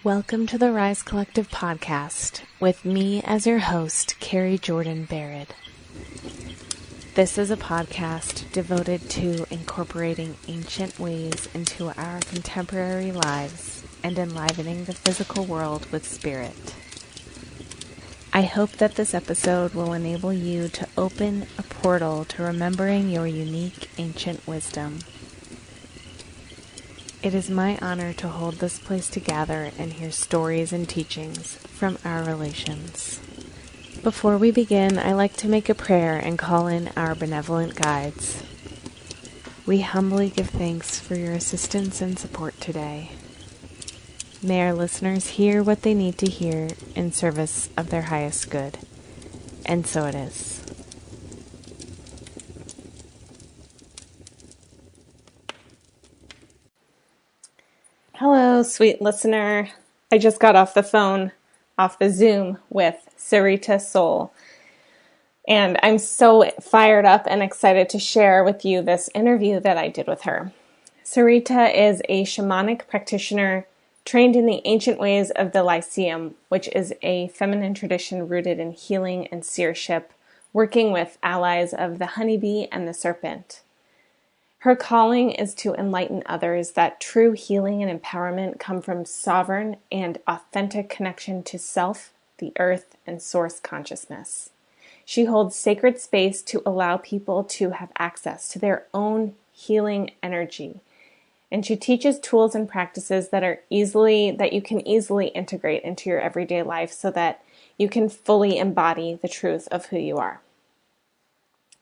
Welcome to the Rise Collective podcast with me as your host, Carrie Jordan Barrett. This is a podcast devoted to incorporating ancient ways into our contemporary lives and enlivening the physical world with spirit. I hope that this episode will enable you to open a portal to remembering your unique ancient wisdom. It is my honor to hold this place to gather and hear stories and teachings from our relations. Before we begin, I like to make a prayer and call in our benevolent guides. We humbly give thanks for your assistance and support today. May our listeners hear what they need to hear in service of their highest good. And so it is. Hello, sweet listener. I just got off the Zoom with Sarita Soul. And I'm so fired up and excited to share with you this interview that I did with her. Sarita is a shamanic practitioner trained in the ancient ways of the Lyceum, which is a feminine tradition rooted in healing and seership, working with allies of the honeybee and the serpent. Her calling is to enlighten others that true healing and empowerment come from sovereign and authentic connection to self, the earth, and source consciousness. She holds sacred space to allow people to have access to their own healing energy. And she teaches tools and practices that you can easily integrate into your everyday life so that you can fully embody the truth of who you are.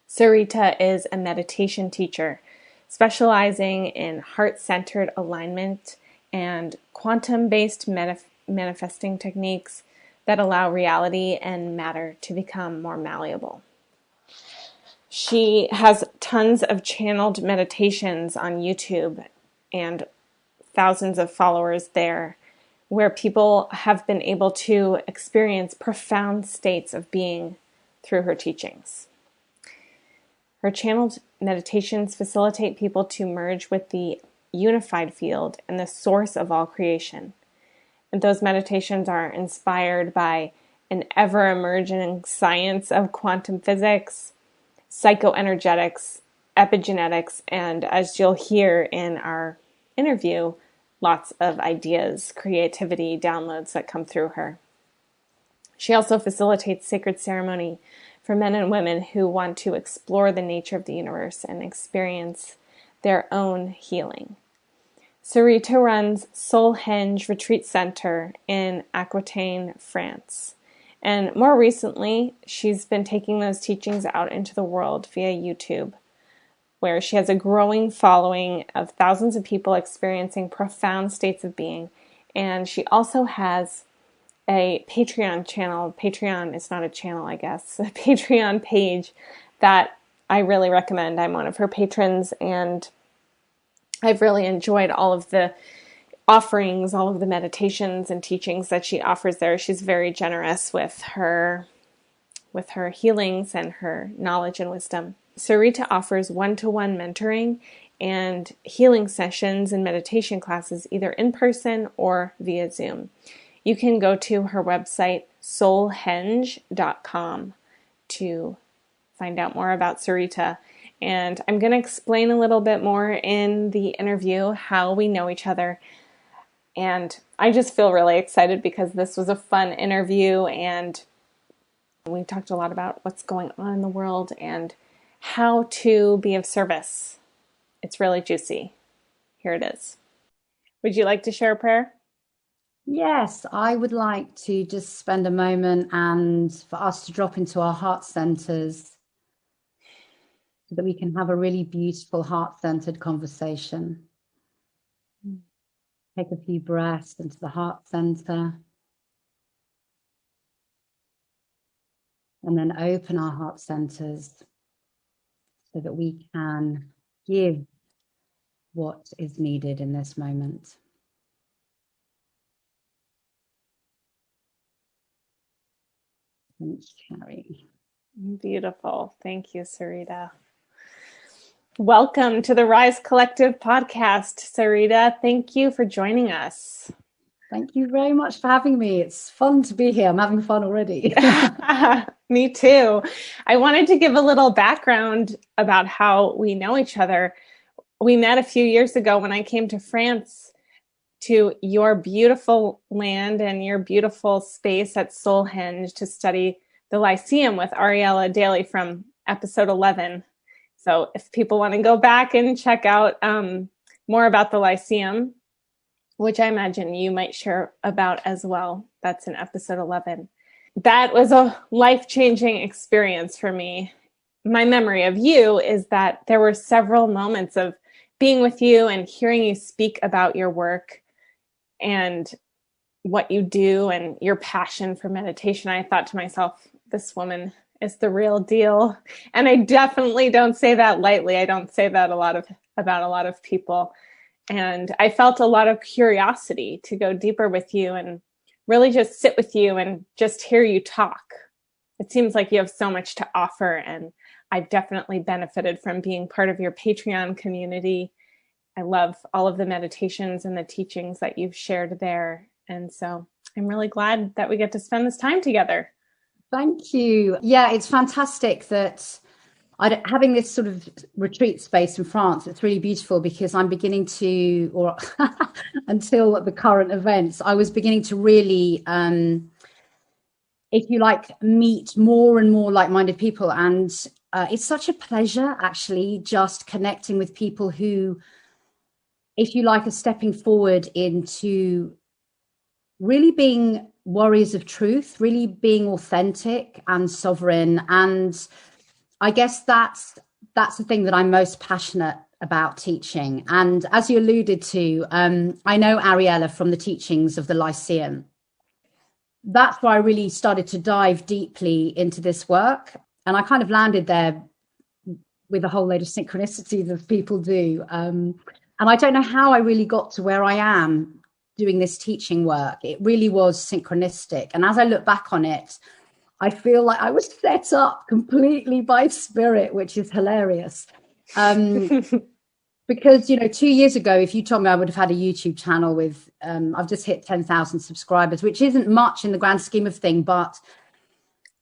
Sarita is a meditation teacher, specializing in heart-centered alignment and quantum-based manifesting techniques that allow reality and matter to become more malleable. She has tons of channeled meditations on YouTube and thousands of followers there, where people have been able to experience profound states of being through her teachings. Her channeled meditations facilitate people to merge with the unified field and the source of all creation. And those meditations are inspired by an ever-emerging science of quantum physics, psychoenergetics, epigenetics, and as you'll hear in our interview, lots of ideas, creativity, downloads that come through her. She also facilitates sacred ceremony for men and women who want to explore the nature of the universe and experience their own healing. Sarita runs SolHenge Retreat Center in Aquitaine, France. And more recently, she's been taking those teachings out into the world via YouTube, where she has a growing following of thousands of people experiencing profound states of being. And she also has a Patreon channel. Patreon is not a channel, I guess. A Patreon page that I really recommend. I'm one of her patrons, and I've really enjoyed all of the offerings, all of the meditations and teachings that she offers there. She's very generous with her healings and her knowledge and wisdom. Sarita offers one-to-one mentoring and healing sessions and meditation classes either in person or via Zoom. You can go to her website, solhenge.com, to find out more about Sarita. And I'm going to explain a little bit more in the interview how we know each other. And I just feel really excited because this was a fun interview, and we talked a lot about what's going on in the world and how to be of service. It's really juicy. Here it is. Would you like to share a prayer? Yes, I would like to just spend a moment and for us to drop into our heart centers so that we can have a really beautiful heart-centered conversation. Take a few breaths into the heart center and then open our heart centers so that we can give what is needed in this moment. Thanks, Carrie. Beautiful. Thank you, Sarita. Welcome to the Rise Collective podcast, Sarita. Thank you for joining us. Thank you very much for having me. It's fun to be here. I'm having fun already. Me too. I wanted to give a little background about how we know each other. We met a few years ago when I came to France, to your beautiful land and your beautiful space at SolHenge to study the Lyceum with Ariella Daly from episode 11. So if people want to go back and check out more about the Lyceum, which I imagine you might share about as well, that's in episode 11. That was a life-changing experience for me. My memory of you is that there were several moments of being with you and hearing you speak about your work and what you do and your passion for meditation. I thought to myself, this woman is the real deal. And I definitely don't say that lightly. I don't say that about a lot of people. And I felt a lot of curiosity to go deeper with you and really just sit with you and just hear you talk. It seems like you have so much to offer, and I've definitely benefited from being part of your Patreon community. I love all of the meditations and the teachings that you've shared there. And so I'm really glad that we get to spend this time together. Thank you. Yeah, it's fantastic that having this sort of retreat space in France. It's really beautiful because I'm beginning to, or until the current events, I was beginning to really, if you like, meet more and more like-minded people. And it's such a pleasure, actually, just connecting with people who, if you like, are stepping forward into really being warriors of truth, really being authentic and sovereign. And I guess that's the thing that I'm most passionate about teaching. And as you alluded to, I know Ariella from the teachings of the Lyceum. That's where I really started to dive deeply into this work. And I kind of landed there with a whole load of synchronicities as people do. And I don't know how I really got to where I am doing this teaching work. It really was synchronistic. And as I look back on it, I feel like I was set up completely by spirit, which is hilarious. Because, 2 years ago, if you told me I would have had a YouTube channel with, I've just hit 10,000 subscribers, which isn't much in the grand scheme of things, but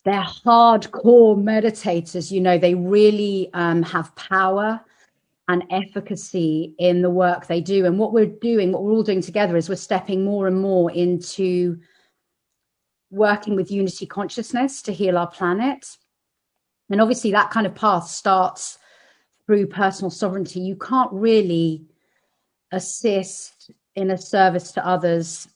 they're hardcore meditators. They really have power and efficacy in the work they do. And what we're all doing together is we're stepping more and more into working with unity consciousness to heal our planet. And obviously that kind of path starts through personal sovereignty. You can't really assist in a service to others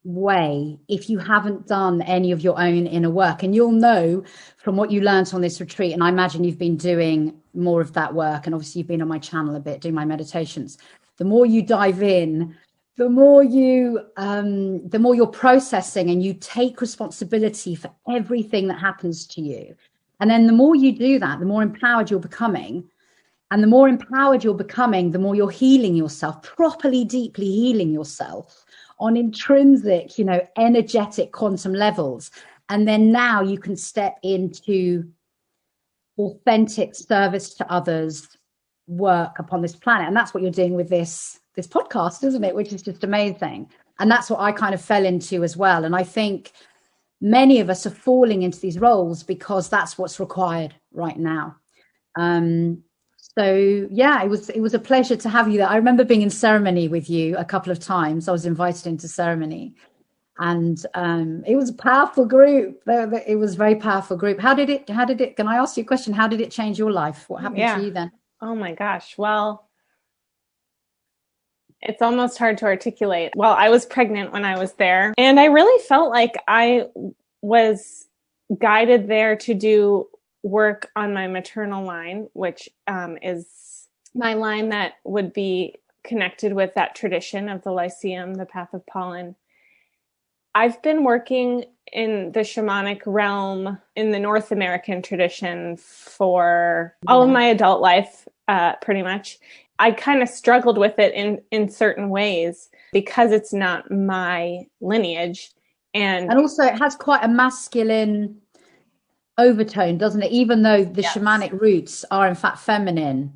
way if you haven't done any of your own inner work. And you'll know from what you learned on this retreat, and I imagine you've been doing more of that work, and obviously you've been on my channel a bit doing my meditations. The more you dive in, the more you're processing and you take responsibility for everything that happens to you. And then the more you do that, the more empowered you're becoming. And the more empowered you're becoming, the more you're healing yourself, properly, deeply healing yourself on intrinsic, energetic quantum levels. And then now you can step into authentic service to others work upon this planet. And that's what you're doing with this podcast, isn't it? Which is just amazing. And that's what I kind of fell into as well. And I think many of us are falling into these roles because that's what's required right now. So yeah, it was a pleasure to have you there. I remember being in ceremony with you a couple of times. I was invited into ceremony, and it was a powerful group. It was a very powerful group. How did it, can I ask you a question? How did it change your life? What happened to you then? Oh my gosh. Well, it's almost hard to articulate. Well, I was pregnant when I was there, and I really felt like I was guided there to do work on my maternal line, which is my line that would be connected with that tradition of the Lyceum, the path of pollen. I've been working in the shamanic realm in the North American tradition for all of my adult life, pretty much. I kind of struggled with it in certain ways because it's not my lineage. And also it has quite a masculine overtone, doesn't it? Even though the shamanic roots are in fact feminine,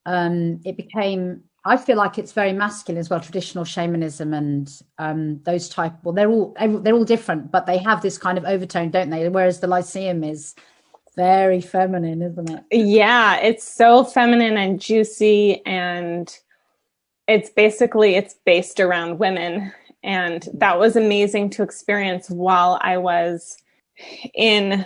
it became, I feel like it's very masculine as well, traditional shamanism and those type. Well, they're all different, but they have this kind of overtone, don't they? Whereas the Lyceum is very feminine, isn't it? Yeah, it's so feminine and juicy, and it's based around women. And that was amazing to experience while I was in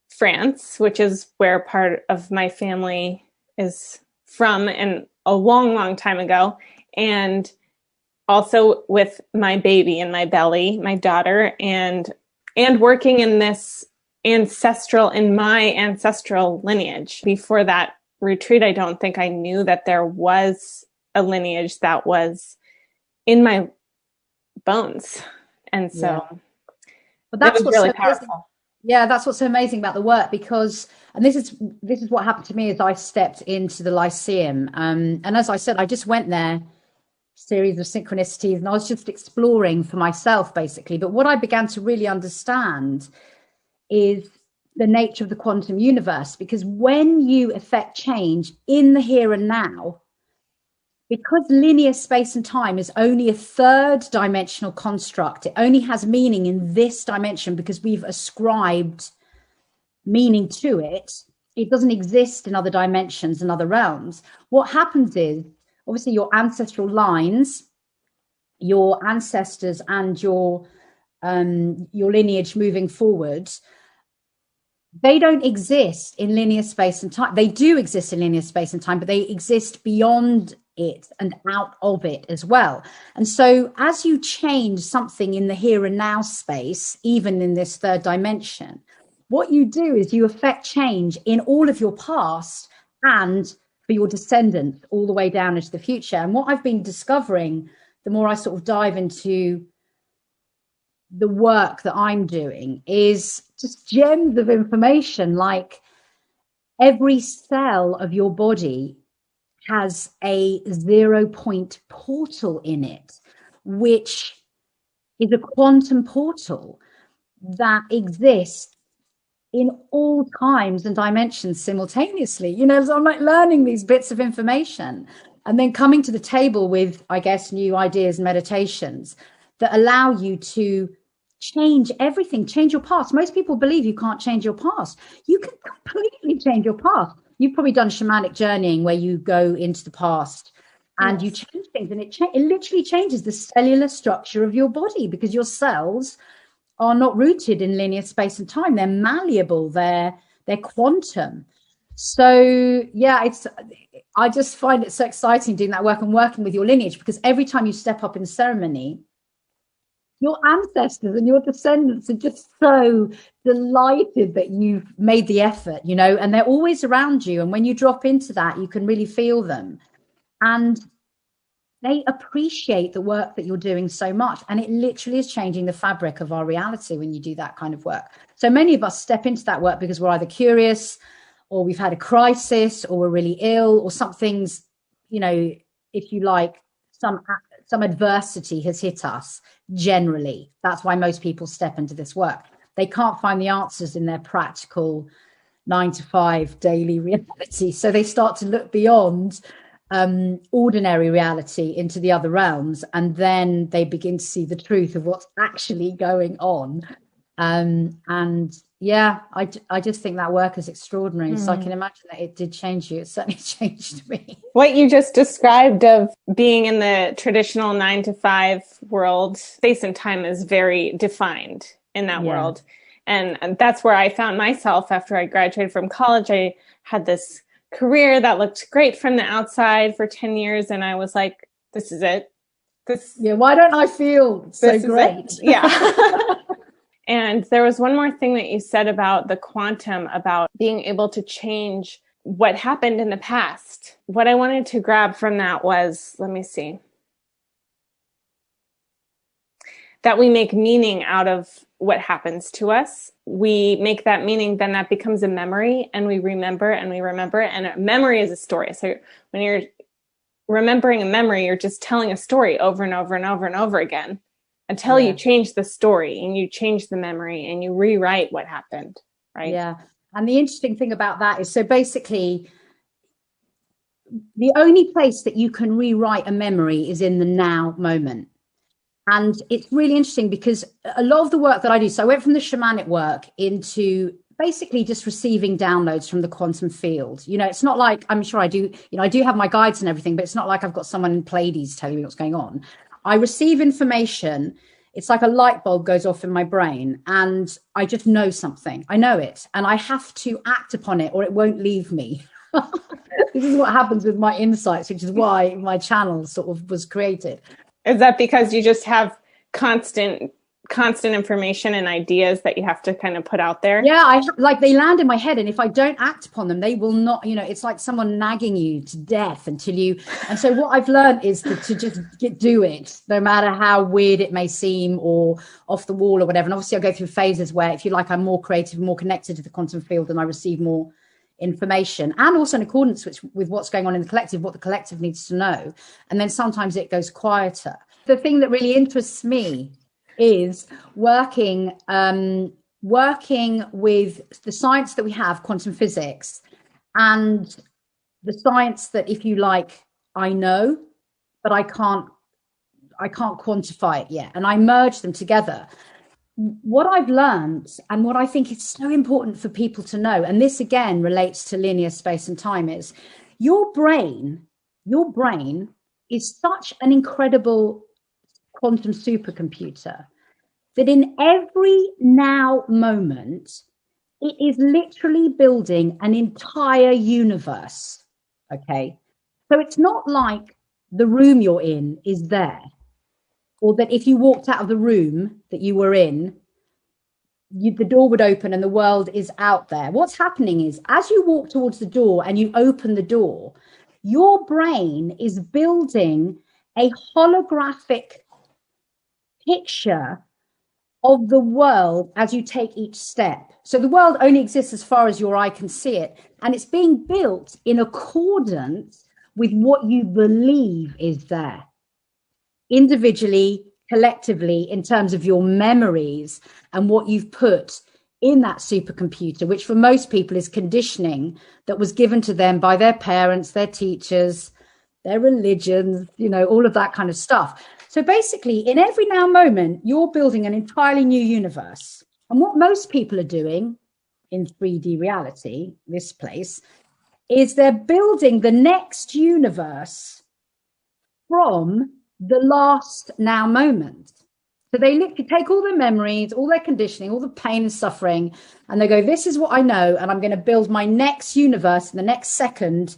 France, which is where part of my family is from, and a long, long time ago. And also with my baby in my belly, my daughter, and working in my ancestral lineage. Before that retreat, I don't think I knew that there was a lineage that was in my bones. And so but that's it was really powerful. Amazing. Yeah, that's what's so amazing about the work, because, and this is what happened to me as I stepped into the Lyceum. And as I said, I just went there, series of synchronicities, and I was just exploring for myself, basically. But what I began to really understand is the nature of the quantum universe, because when you affect change in the here and now, because linear space and time is only a third dimensional construct, it only has meaning in this dimension because we've ascribed meaning to it. It doesn't exist in other dimensions and other realms. What happens is, obviously, your ancestral lines, your ancestors and your lineage moving forward, they don't exist in linear space and time. They do exist in linear space and time, but they exist beyond it and out of it as well. And so as you change something in the here and now space, even in this third dimension, what you do is you affect change in all of your past and for your descendants all the way down into the future. And what I've been discovering, the more I sort of dive into the work that I'm doing, is just gems of information. Like every cell of your body has a 0-point portal in it, which is a quantum portal that exists in all times and dimensions simultaneously. You know, so I'm like learning these bits of information and then coming to the table with, I guess, new ideas and meditations that allow you to change everything, change your past. Most people believe you can't change your past. You can completely change your past. You've probably done shamanic journeying where you go into the past and you change things, and it literally changes the cellular structure of your body, because your cells are not rooted in linear space and time. They're malleable, they're quantum. So yeah, I just find it so exciting doing that work and working with your lineage, because every time you step up in ceremony, your ancestors and your descendants are just so delighted that you've made the effort, you know, and they're always around you. And when you drop into that, you can really feel them. And they appreciate the work that you're doing so much. And it literally is changing the fabric of our reality when you do that kind of work. So many of us step into that work because we're either curious, or we've had a crisis, or we're really ill, or something's, you know, if you like, some adversity has hit us. Generally, that's why most people step into this work. They can't find the answers in their practical 9-to-5 daily reality, so they start to look beyond ordinary reality into the other realms, and then they begin to see the truth of what's actually going on. And yeah, I just think that work is extraordinary. So I can imagine that it did change you. It certainly changed me. What you just described of being in the traditional 9-to-5 world, space and time is very defined in that world. And that's where I found myself after I graduated from college. I had this career that looked great from the outside for 10 years. And I was like, this is it. Why don't I feel so great? Yeah. And there was one more thing that you said about the quantum, about being able to change what happened in the past. What I wanted to grab from that was, let me see, that we make meaning out of what happens to us. We make that meaning, then that becomes a memory, and we remember and we remember. And a memory is a story. So when you're remembering a memory, you're just telling a story over and over and over and over again, until you change the story and you change the memory and you rewrite what happened, right? Yeah. And the interesting thing about that is, so basically, the only place that you can rewrite a memory is in the now moment. And it's really interesting because a lot of the work that I do, so I went from the shamanic work into basically just receiving downloads from the quantum field. You know, it's not like, I'm sure I do, you know, I do have my guides and everything, but it's not like I've got someone in Pleiades telling me what's going on. I receive information. It's like a light bulb goes off in my brain and I just know something. I know it and I have to act upon it or it won't leave me. This is what happens with my insights, which is why my channel sort of was created. Is that because you just have constant information and ideas that you have to kind of put out there? Yeah, like they land in my head, and if I don't act upon them, they will not, you know, it's like someone nagging you to death until you, and so what I've learned is to just do it, no matter how weird it may seem or off the wall or whatever. And obviously I go through phases where, if you like, I'm more creative, more connected to the quantum field and I receive more information, and also in accordance with what's going on in the collective, what the collective needs to know. And then sometimes it goes quieter. The thing that really interests me is working with the science that we have, quantum physics, and the science that, if you like, I know, but I can't quantify it yet. And I merge them together. What I've learned and what I think is so important for people to know, and this again relates to linear space and time, is your brain is such an incredible quantum supercomputer that in every now moment, it is literally building an entire universe. Okay. So it's not like the room you're in is there, or that if you walked out of the room that you were in, the door would open and the world is out there. What's happening is, as you walk towards the door and you open the door, your brain is building a holographic picture of the world as you take each step. So the world only exists as far as your eye can see it. And it's being built in accordance with what you believe is there, individually, collectively, in terms of your memories and what you've put in that supercomputer, which for most people is conditioning that was given to them by their parents, their teachers, their religions, you know, all of that kind of stuff. So basically, in every now moment, you're building an entirely new universe. And what most people are doing in 3D reality, this place, is they're building the next universe from the last now moment. So they literally take all their memories, all their conditioning, all the pain and suffering, and they go, this is what I know, and I'm going to build my next universe in the next second,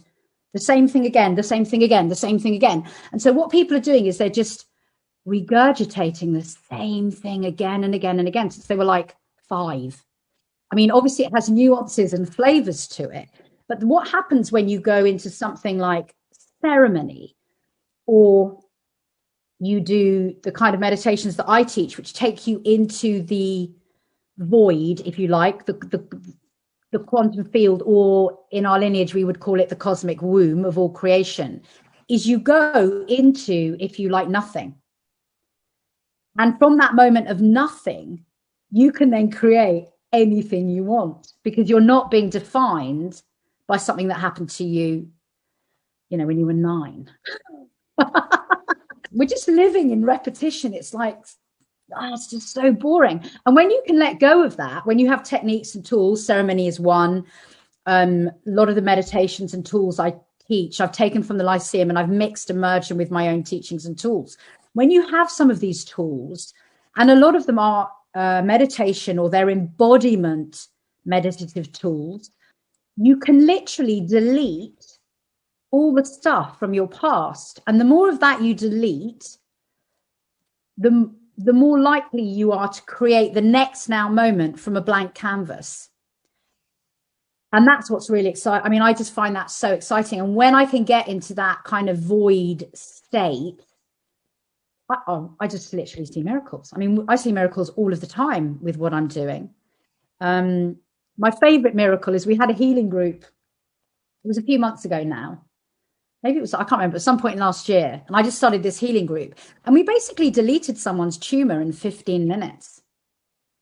the same thing again, the same thing again, the same thing again. And so what people are doing is they're just regurgitating the same thing again and again and again since they were like 5. I mean, obviously it has nuances and flavors to it, but what happens when you go into something like ceremony, or you do the kind of meditations that I teach, which take you into the void, if you like, the quantum field, or in our lineage, we would call it the cosmic womb of all creation, is you go into, if you like, nothing. And from that moment of nothing, you can then create anything you want, because you're not being defined by something that happened to you, you know, when you were 9. We're just living in repetition. It's like, it's just so boring. And when you can let go of that, when you have techniques and tools, ceremony is one. A lot of the meditations and tools I teach, I've taken from the Lyceum and I've mixed and merged them with my own teachings and tools. When you have some of these tools, and a lot of them are meditation or their embodiment meditative tools, you can literally delete all the stuff from your past. And the more of that you delete, the more likely you are to create the next now moment from a blank canvas. And that's what's really exciting. I mean, I just find that so exciting. And when I can get into that kind of void state, I just literally see miracles. I mean, I see miracles all of the time with what I'm doing. My favorite miracle is we had a healing group. It was a few months ago now. Maybe it was, I can't remember, at some point last year. And I just started this healing group. And we basically deleted someone's tumor in 15 minutes.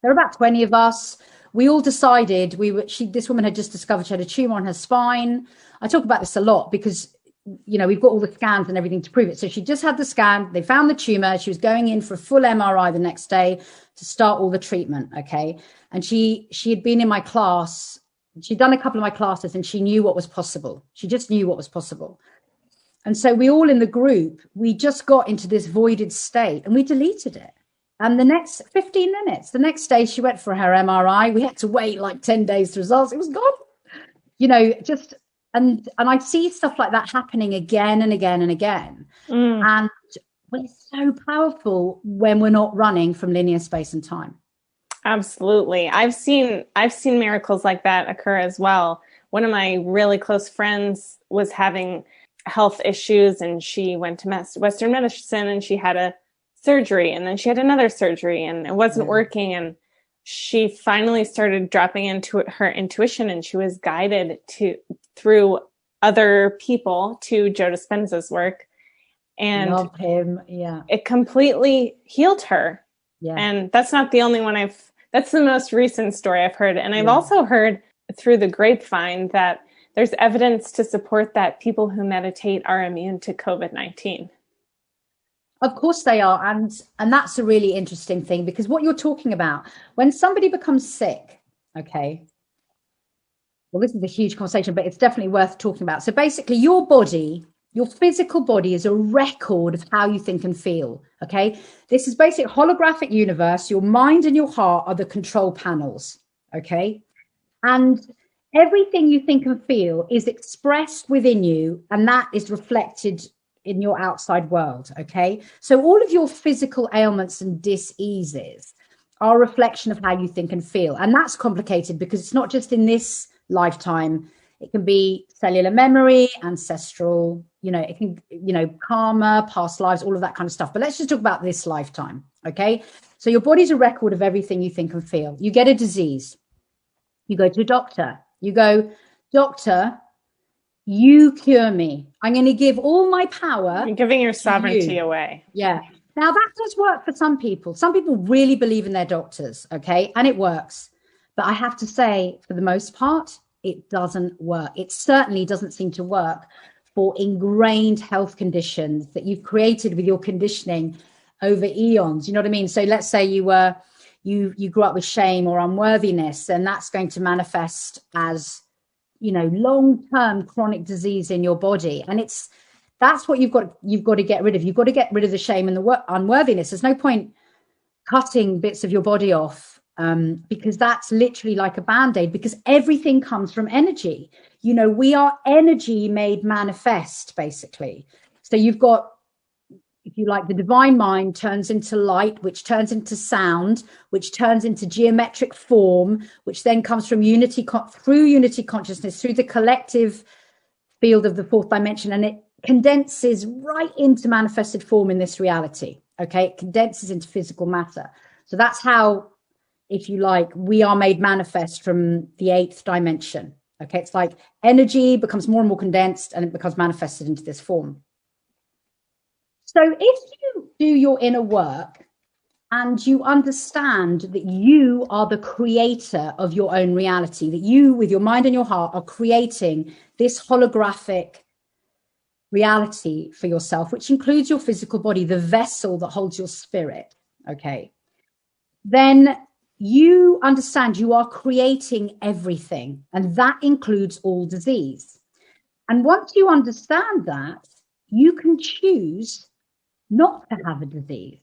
There were about 20 of us. We all decided this woman had just discovered she had a tumor on her spine. I talk about this a lot because we've got all the scans and everything to prove it. So she just had the scan. They found the tumor. She was going in for a full MRI the next day to start all the treatment. Okay. And she had been in my class. She'd done a couple of my classes and she knew what was possible. She just knew what was possible. And so we all in the group, we just got into this voided state and we deleted it. And the next 15 minutes, the next day she went for her MRI. We had to wait like 10 days for results. It was gone. And I see stuff like that happening again and again and again. And it's so powerful when we're not running from linear space and time. Absolutely. I've seen miracles like that occur as well. One of my really close friends was having health issues and she went to Western medicine and she had a surgery and then she had another surgery and it wasn't working. And she finally started dropping into her intuition and she was guided through other people to Joe Dispenza's work. And love him. Yeah. It completely healed her. Yeah. And that's not the only one that's the most recent story I've heard. And I've also heard through the grapevine that there's evidence to support that people who meditate are immune to COVID-19. Of course they are. And that's a really interesting thing, because what you're talking about, when somebody becomes sick, okay, well, this is a huge conversation, but it's definitely worth talking about. So basically your body, your physical body is a record of how you think and feel, okay? This is basic holographic universe. Your mind and your heart are the control panels, okay? And everything you think and feel is expressed within you, and that is reflected in your outside world, okay? So all of your physical ailments and dis-eases are a reflection of how you think and feel. And that's complicated because it's not just in this lifetime. It can be cellular memory, ancestral, it can, karma, past lives, all of that kind of stuff. But let's just talk about this lifetime, okay? So your body's a record of everything you think and feel. You get a disease. You go to a doctor. You go, doctor, you cure me. I'm going to give all my power. You're giving your sovereignty away. Yeah. Now that does work for some people. Some people really believe in their doctors, okay? And it works. But I have to say, for the most part, it doesn't work. It certainly doesn't seem to work for ingrained health conditions that you've created with your conditioning over eons. You know what I mean? So let's say you grew up with shame or unworthiness, and that's going to manifest as, long-term chronic disease in your body. And that's what you've got to get rid of. You've got to get rid of the shame and the unworthiness. There's no point cutting bits of your body off, because that's literally like a band-aid, because everything comes from energy. We are energy made manifest, basically. So you've got, if you like, the divine mind turns into light, which turns into sound, which turns into geometric form, which then comes from through unity consciousness, through the collective field of the fourth dimension, and it condenses right into manifested form in this reality. Okay, it condenses into physical matter. So that's how, if you like, we are made manifest from the eighth dimension. Okay, it's like energy becomes more and more condensed and it becomes manifested into this form. So if you do your inner work and you understand that you are the creator of your own reality, that you, with your mind and your heart, are creating this holographic reality for yourself, which includes your physical body, the vessel that holds your spirit, okay, then you understand you are creating everything, and that includes all disease. And once you understand that, you can choose not to have a disease.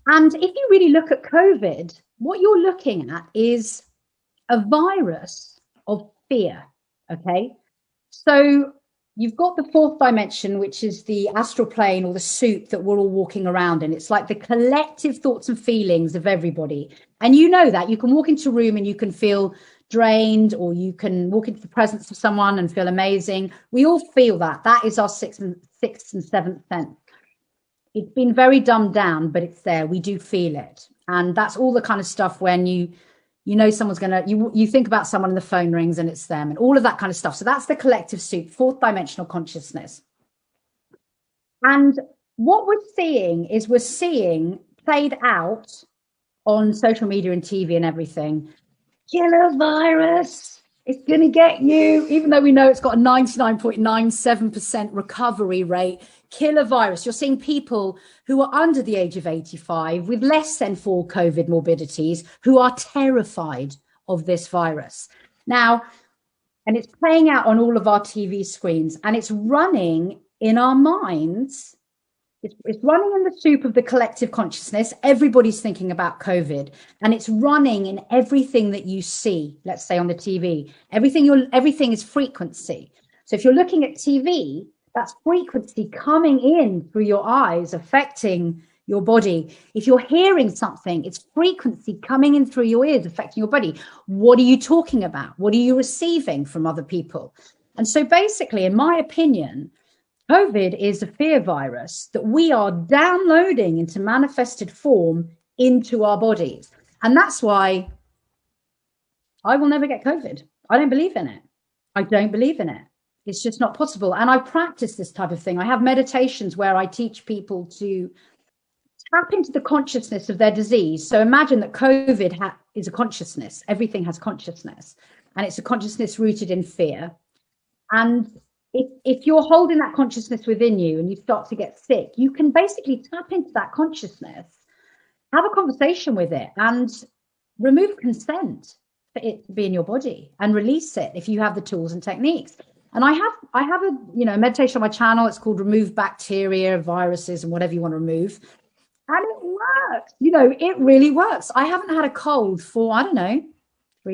And if you really look at COVID, what you're looking at is a virus of fear, okay? So you've got the fourth dimension, which is the astral plane or the suit that we're all walking around in. It's like the collective thoughts and feelings of everybody. And you know that. You can walk into a room and you can feel drained, or you can walk into the presence of someone and feel amazing. We all feel that. That is our sixth and seventh sense. It's been very dumbed down, but it's there. We do feel it. And that's all the kind of stuff when you know someone's going to, you think about someone and the phone rings and it's them, and all of that kind of stuff. So that's the collective suit, fourth dimensional consciousness. And what we're seeing played out on social media and TV and everything, killer virus, It's going to get you, even though we know it's got a 99.97% recovery rate. Killer virus. You're seeing people who are under the age of 85 with less than 4 COVID morbidities who are terrified of this virus. Now, and it's playing out on all of our TV screens, and it's running in our minds. It's running in the soup of the collective consciousness. Everybody's thinking about COVID, and it's running in everything that you see, let's say on the TV. Everything is frequency. So if you're looking at TV, that's frequency coming in through your eyes, affecting your body. If you're hearing something, it's frequency coming in through your ears, affecting your body. What are you talking about? What are you receiving from other people? And so basically, in my opinion, COVID is a fear virus that we are downloading into manifested form into our bodies. And that's why I will never get COVID. I don't believe in it. I don't believe in it. It's just not possible. And I practice this type of thing. I have meditations where I teach people to tap into the consciousness of their disease. So imagine that COVID is a consciousness. Everything has consciousness. And it's a consciousness rooted in fear. And if you're holding that consciousness within you and you start to get sick, you can basically tap into that consciousness, have a conversation with it, and remove consent for it to be in your body and release it if you have the tools and techniques. And I have a meditation on my channel. It's called Remove Bacteria, Viruses, and whatever you want to remove. And it works. It really works. I haven't had a cold for, 3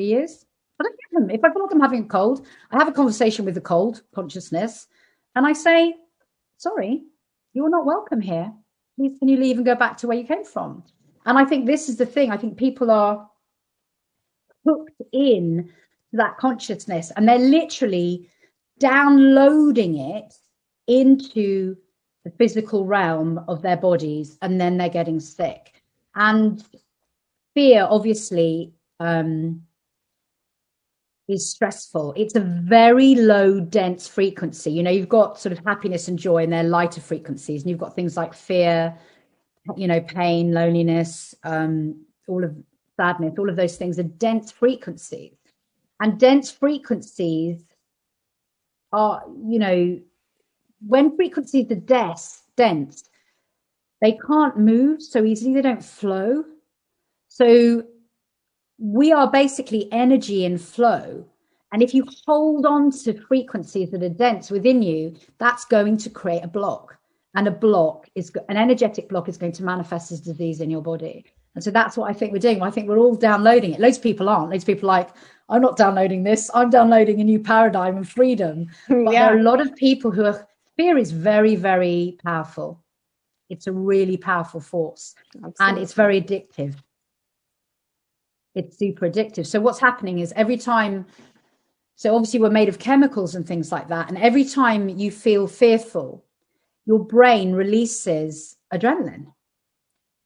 years. I don't get them. If I feel like I'm having a cold, I have a conversation with the cold consciousness and I say, sorry, you're not welcome here. Please, can you leave and go back to where you came from? And I think this is the thing. I think people are hooked in to that consciousness and they're literally downloading it into the physical realm of their bodies, and then they're getting sick. And fear, obviously, is stressful. It's a very low dense frequency. You've got sort of happiness and joy, and they're lighter frequencies, and you've got things like fear, pain, loneliness, all of sadness, all of those things are dense frequencies. And dense frequencies are, when frequencies are dense, they can't move so easily, they don't flow. So we are basically energy in flow. And if you hold on to frequencies that are dense within you, that's going to create a block. And an energetic block is going to manifest as disease in your body. And so that's what I think we're doing. I think we're all downloading it. Loads of people aren't. Loads of people are like, I'm not downloading this. I'm downloading a new paradigm and freedom. But there are a lot of people fear is very, very powerful. It's a really powerful force. Absolutely. And it's very addictive. It's super addictive. So what's happening is so obviously we're made of chemicals and things like that. And every time you feel fearful, your brain releases adrenaline.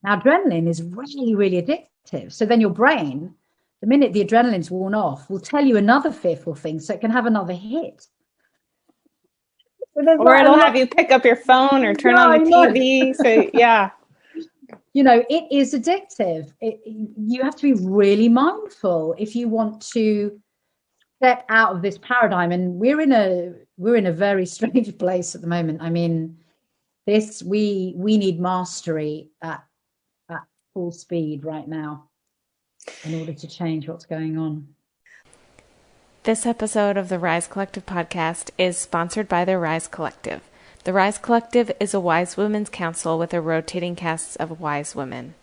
Now, adrenaline is really, really addictive. So then your brain, the minute the adrenaline's worn off, will tell you another fearful thing so it can have another hit. Or it'll have you pick up your phone or turn on the TV. So, yeah. It is addictive. You have to be really mindful if you want to step out of this paradigm. And we're in a very strange place at the moment. I mean, we need mastery at full speed right now in order to change what's going on. This episode of the Rise Collective podcast is sponsored by the Rise Collective. The Rise Collective is a wise women's council with a rotating cast of wise women.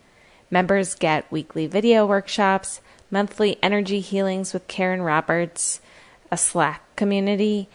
Members get weekly video workshops, monthly energy healings with Karen Roberts, a Slack community,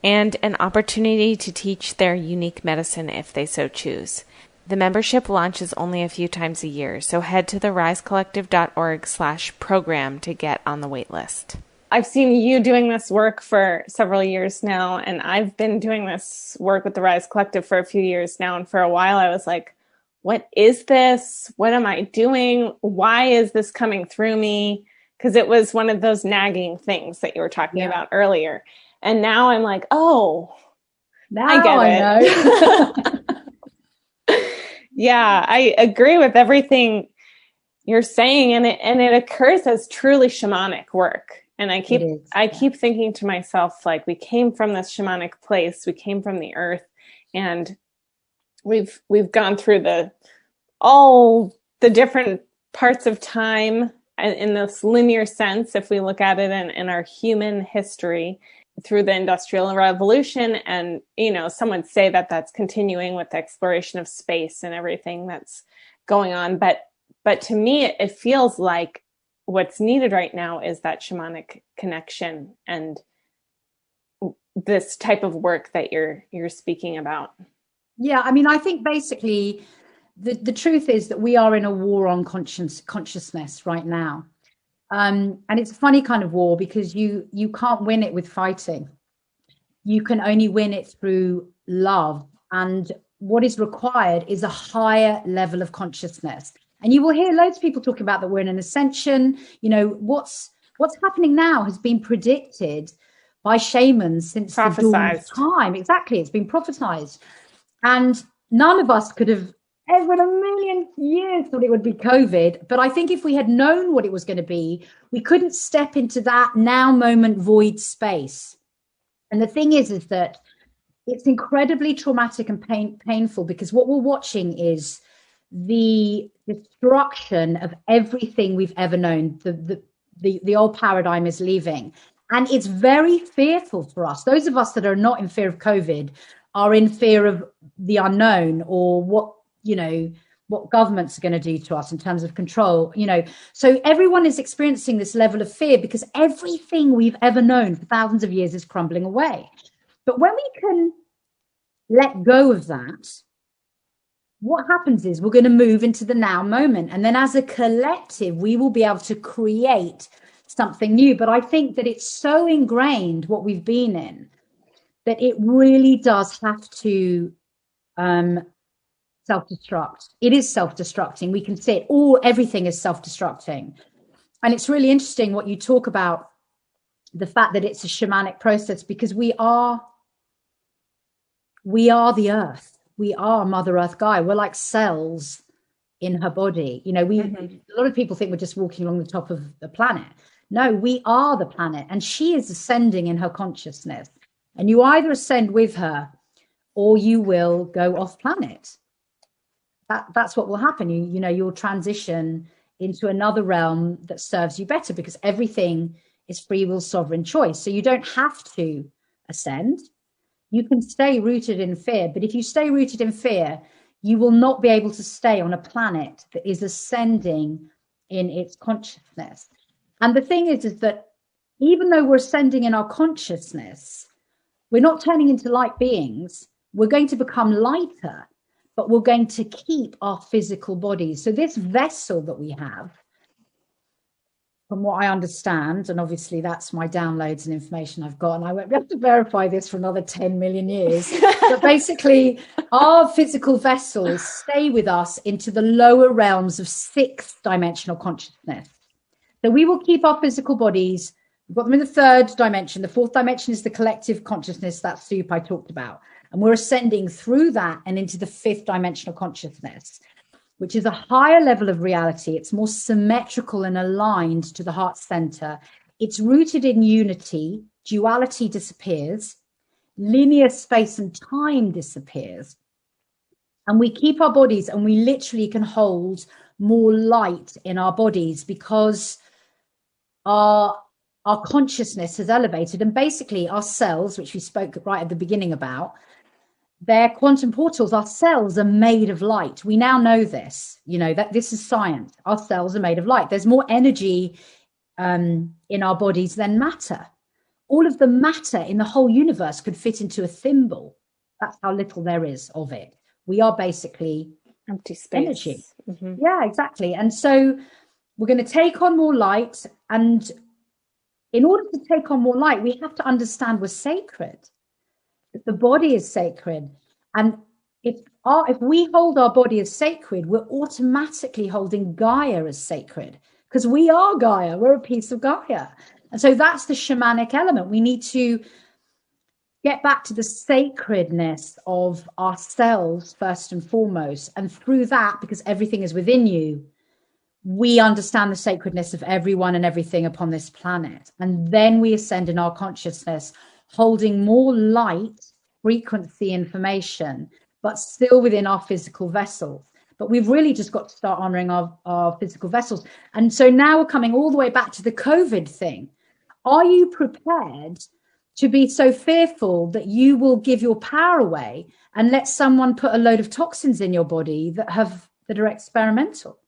and an opportunity to teach their unique medicine if they so choose. The membership launches only a few times a year, so head to therisecollective.org/program to get on the wait list. I've seen you doing this work for several years now, and I've been doing this work with the Rise Collective for a few years now. And for a while I was like, what is this? What am I doing? Why is this coming through me? Because it was one of those nagging things that you were talking about earlier. And now I'm like, oh, now I get it. Know. Yeah, I agree with everything you're saying. And it occurs as truly shamanic work. And I It is. keep thinking to myself, like, we came from this shamanic place, we came from the earth, and we've gone through all the different parts of time in this linear sense, if we look at it in our human history, through the Industrial Revolution. And, some would say that that's continuing with the exploration of space and everything that's going on. But to me, it feels like what's needed right now is that shamanic connection and this type of work that you're speaking about. Yeah, I mean, I think basically the truth is that we are in a war on consciousness right now. And it's a funny kind of war, because you can't win it with fighting. You can only win it through love. And what is required is a higher level of consciousness. And you will hear loads of people talking about that we're in an ascension. What's happening now has been predicted by shamans since the dawn of time. Exactly, it's been prophesized. And none of us could have ever in a million years thought it would be COVID. But I think if we had known what it was going to be, we couldn't step into that now moment void space. And the thing is that it's incredibly traumatic and painful, because what we're watching is the destruction of everything we've ever known. The old paradigm is leaving. And it's very fearful for us. Those of us that are not in fear of COVID are in fear of the unknown, or what governments are going to do to us in terms of control. So everyone is experiencing this level of fear, because everything we've ever known for thousands of years is crumbling away. But when we can let go of that, what happens is we're going to move into the now moment. And then as a collective, we will be able to create something new. But I think that it's so ingrained, what we've been in, that it really does have to self-destruct. It is self-destructing. We can see it. Everything is self-destructing. And it's really interesting what you talk about, the fact that it's a shamanic process, because we are the earth. We are Mother Earth Gaia. We're like cells in her body. A lot of people think we're just walking along the top of the planet. No, we are the planet, and she is ascending in her consciousness. And you either ascend with her, or you will go off planet. That's what will happen. You'll transition into another realm that serves you better, because everything is free will, sovereign choice. So you don't have to ascend. You can stay rooted in fear. But if you stay rooted in fear, you will not be able to stay on a planet that is ascending in its consciousness. And the thing is that even though we're ascending in our consciousness, we're not turning into light beings. We're going to become lighter, but we're going to keep our physical bodies. So this vessel that we have, from what I understand, and obviously that's my downloads and information I've got, and I won't be able to verify this for another 10 million years, but basically our physical vessels stay with us into the lower realms of sixth dimensional consciousness. So we will keep our physical bodies. We've got them in the third dimension. The fourth dimension is the collective consciousness, that soup I talked about. And we're ascending through that and into the fifth dimensional consciousness, which is a higher level of reality. It's more symmetrical and aligned to the heart center. It's rooted in unity. Duality disappears. Linear space and time disappears. And we keep our bodies, and we literally can hold more light in our bodies, because our consciousness has elevated. And basically our cells, which we spoke right at the beginning about, they're quantum portals. Our cells are made of light. We now know this, that this is science. Our cells are made of light. There's more energy in our bodies than matter. All of the matter in the whole universe could fit into a thimble. That's how little there is of it. We are basically empty space. Energy. Mm-hmm. Yeah, exactly. And so we're going to take on more light. And in order to take on more light, we have to understand we're sacred. The body is sacred. And if we hold our body as sacred, we're automatically holding Gaia as sacred, because we are Gaia. We're a piece of Gaia. And so that's the shamanic element. We need to get back to the sacredness of ourselves first and foremost. And through that, because everything is within you, we understand the sacredness of everyone and everything upon this planet. And then we ascend in our consciousness, holding more light frequency information, but still within our physical vessels. But we've really just got to start honoring our physical vessels. And so now we're coming all the way back to the COVID thing. Are you prepared to be so fearful that you will give your power away and let someone put a load of toxins in your body that are experimental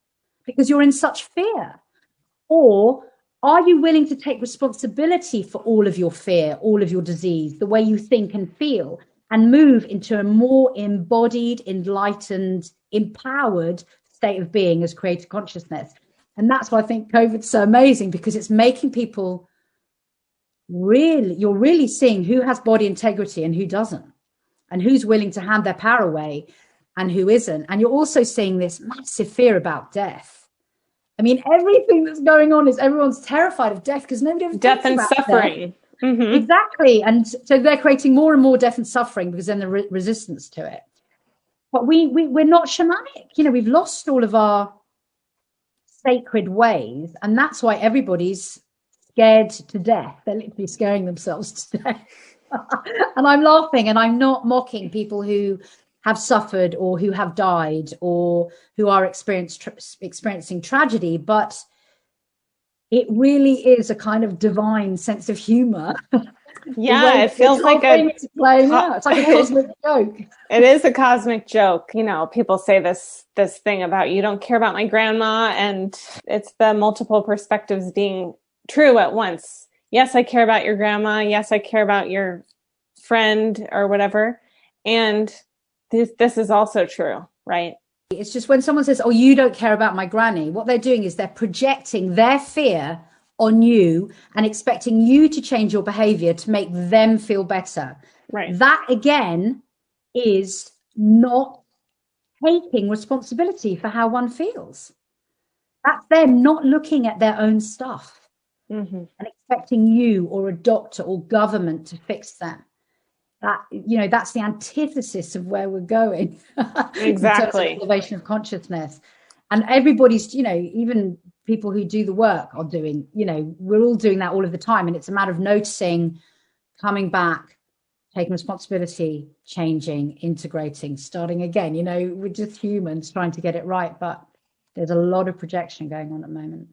because you're in such fear? Or are you willing to take responsibility for all of your fear, all of your disease, the way you think and feel, and move into a more embodied, enlightened, empowered state of being as creative consciousness? And that's why I think COVID's so amazing, because it's making people you're really seeing who has body integrity and who doesn't, and who's willing to hand their power away and who isn't. And you're also seeing this massive fear about death. I mean, everything that's going on is everyone's terrified of death because nobody ever death and about suffering. Death. Mm-hmm. Exactly. And so they're creating more and more death and suffering because then the resistance to it. But we're not shamanic. You know, we've lost all of our sacred ways, and that's why everybody's scared to death. They're literally scaring themselves to death. And I'm laughing, and I'm not mocking people who have suffered or who have died or who are experiencing tragedy, but it really is a kind of divine sense of humor. Yeah, it feels like it's like a cosmic joke. It is a cosmic joke. You know, people say this thing about, you don't care about my grandma, and it's the multiple perspectives being true at once. Yes, I care about your grandma. Yes, I care about your friend or whatever. And this is also true, right? It's just when someone says, oh, you don't care about my granny, what they're doing is they're projecting their fear on you and expecting you to change your behavior to make them feel better. Right. That again is not taking responsibility for how one feels. That's them not looking at their own stuff. Mm-hmm. And expecting you or a doctor or government to fix them. That, you know, that's the antithesis of where we're going. Exactly. In terms of elevation of consciousness. And everybody's, you know, even people who do the work are doing, you know, we're all doing that all of the time. And it's a matter of noticing, coming back, taking responsibility, changing, integrating, starting again. You know, we're just humans trying to get it right. But there's a lot of projection going on at the moment.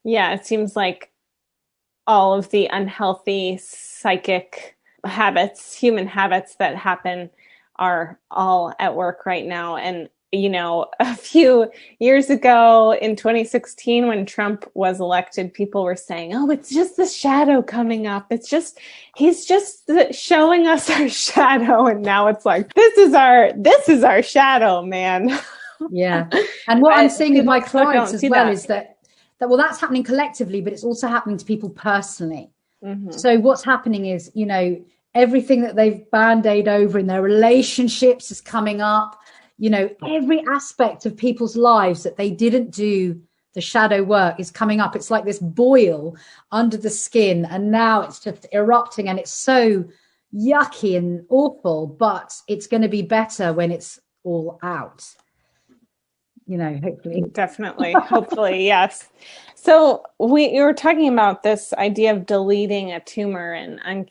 Yeah, it seems like all of the unhealthy psychic habits, human habits that happen are all at work right now. And, you know, a few years ago in 2016, when Trump was elected, people were saying, oh, it's just the shadow coming up. He's just showing us our shadow. And now it's like, this is our shadow, man. Yeah. And what I'm seeing with my clients as well is that well, that's happening collectively, but it's also happening to people personally. Mm-hmm. So what's happening is, you know, everything that they've band-aid over in their relationships is coming up. You know, every aspect of people's lives that they didn't do the shadow work is coming up. It's like this boil under the skin, and now it's just erupting, and it's so yucky and awful, but it's going to be better when it's all out. You know, hopefully. Definitely. Hopefully, yes. So you were talking about this idea of deleting a tumor and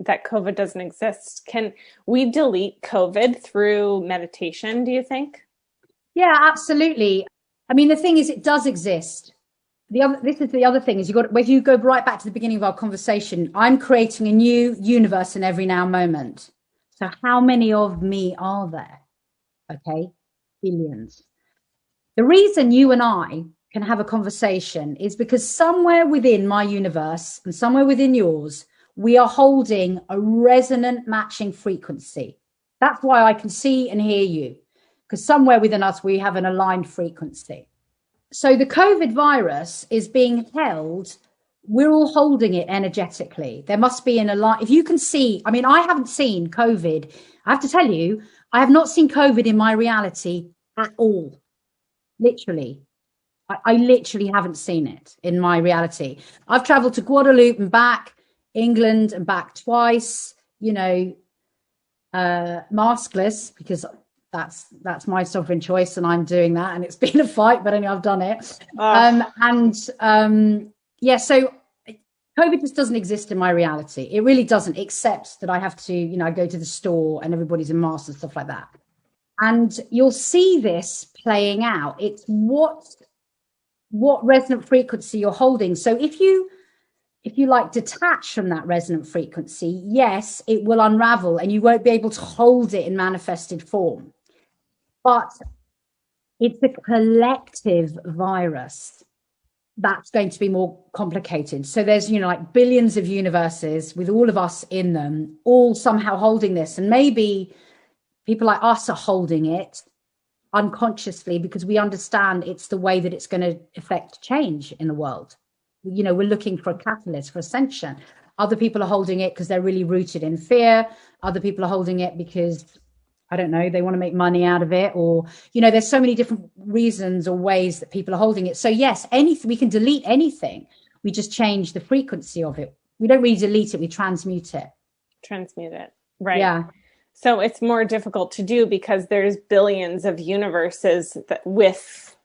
that COVID doesn't exist. Can we delete COVID through meditation, do you think? Yeah, absolutely. I mean, the thing is, it does exist. This is the other thing is if you go right back to the beginning of our conversation, I'm creating a new universe in every now moment. So how many of me are there? Okay, billions. The reason you and I can have a conversation is because somewhere within my universe and somewhere within yours, we are holding a resonant matching frequency. That's why I can see and hear you, because somewhere within us, we have an aligned frequency. So the COVID virus is being held. We're all holding it energetically. There must be an alignment. If you can see, I mean, I haven't seen COVID. I have to tell you, I have not seen COVID in my reality at all. Literally. I literally haven't seen it in my reality. I've traveled to Guadeloupe and back, England and back twice, you know, maskless, because that's my sovereign choice, and I'm doing that, and it's been a fight, but anyway, I've done it. Yeah, so COVID just doesn't exist in my reality. It really doesn't, except that I have to, you know, I go to the store and everybody's in masks and stuff like that. And you'll see this playing out. It's what resonant frequency you're holding. So if you like detach from that resonant frequency, yes, it will unravel and you won't be able to hold it in manifested form. But it's a collective virus that's going to be more complicated. So there's, you know, like billions of universes with all of us in them, all somehow holding this. And maybe people like us are holding it unconsciously because we understand it's the way that it's going to affect change in the world. You know, we're looking for a catalyst for ascension. Other people are holding it because they're really rooted in fear. Other people are holding it because, I don't know, they want to make money out of it, or, you know, there's so many different reasons or ways that people are holding it. So yes, anything, we can delete anything. We just change the frequency of it. We don't really delete it, we transmute it. Transmute it, right? Yeah. So it's more difficult to do because there's billions of universes with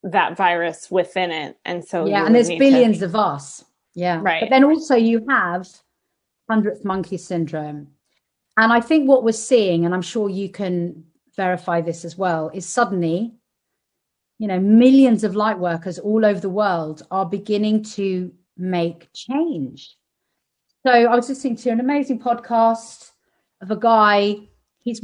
that virus within it. And so yeah, and there's billions of us. Yeah. Right. But then also you have 100th monkey syndrome. And I think what we're seeing, and I'm sure you can verify this as well, is suddenly, you know, millions of light workers all over the world are beginning to make change. So I was listening to an amazing podcast of a guy. He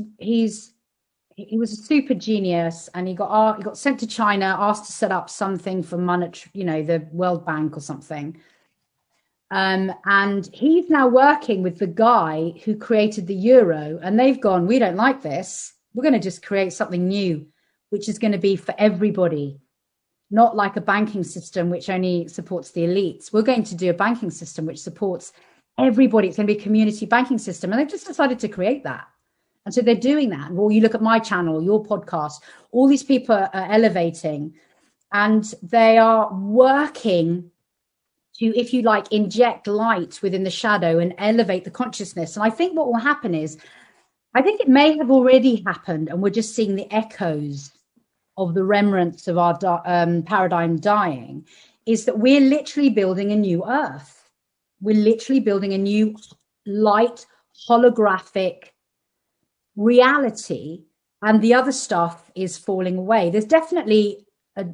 was a super genius, and he got sent to China, asked to set up something for monetary, you know, the World Bank or something. And he's now working with the guy who created the euro, and they've gone, we don't like this. We're going to just create something new, which is going to be for everybody, not like a banking system which only supports the elites. We're going to do a banking system which supports everybody. It's going to be a community banking system. And they've just decided to create that. And so they're doing that. Well, you look at my channel, your podcast, all these people are elevating, and they are working to, if you like, inject light within the shadow and elevate the consciousness. And I think what will happen is, I think it may have already happened, and we're just seeing the echoes of the remnants of our paradigm dying, is that we're literally building a new earth. We're literally building a new light, holographic reality, and the other stuff is falling away. There's definitely a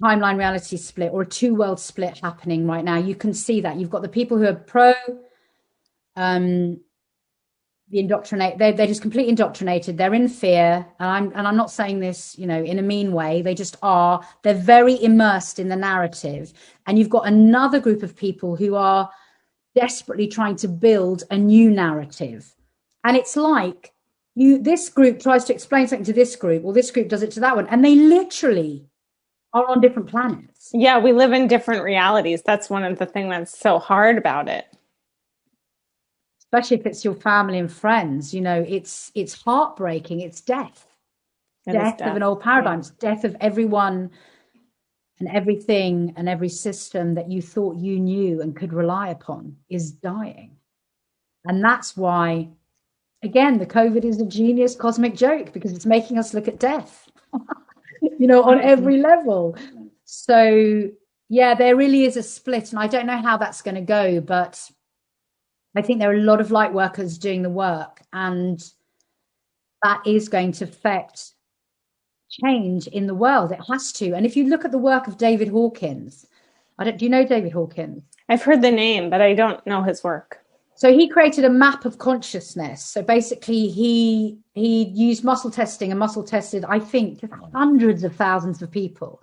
timeline reality split, or a two-world split happening right now. You can see that. You've got the people who are pro the indoctrinate, they're just completely indoctrinated. They're in fear. And I'm not saying this, you know, in a mean way. They just are. They're very immersed in the narrative. And you've got another group of people who are desperately trying to build a new narrative. And it's like this group tries to explain something to this group, or this group does it to that one. And they literally are on different planets. Yeah, we live in different realities. That's one of the things that's so hard about it. Especially if it's your family and friends, you know, it's heartbreaking. It's death. Death of an old paradigm. It's death of everyone and everything and every system that you thought you knew and could rely upon is dying. And that's why, again, the COVID is a genius cosmic joke, because it's making us look at death, you know, on every level. So, yeah, there really is a split. And I don't know how that's going to go, but I think there are a lot of light workers doing the work, and that is going to affect change in the world. It has to. And if you look at the work of David Hawkins, do you know David Hawkins? I've heard the name, but I don't know his work. So he created a map of consciousness. So basically he used muscle testing and muscle tested, I think, hundreds of thousands of people,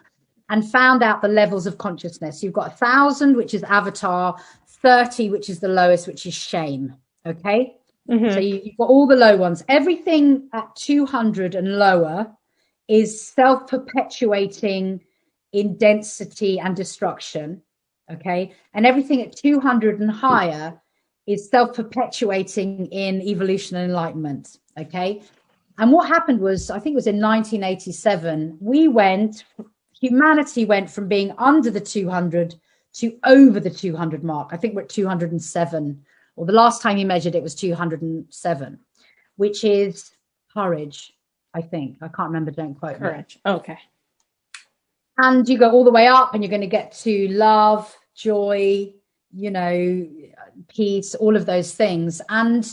and found out the levels of consciousness. You've got 1,000, which is avatar, 30, which is the lowest, which is shame. Okay. Mm-hmm. So you've got all the low ones. Everything at 200 and lower is self-perpetuating in density and destruction. Okay. And everything at 200 and higher is self-perpetuating in evolution and enlightenment. Okay. And what happened was, I think it was in 1987, humanity went from being under the 200 to over the 200 mark. I think we're at 207, or the last time he measured it was 207, which is courage, I think. I can't remember, don't quote me. Courage. Okay. And you go all the way up and you're going to get to love, joy, you know, peace, all of those things. And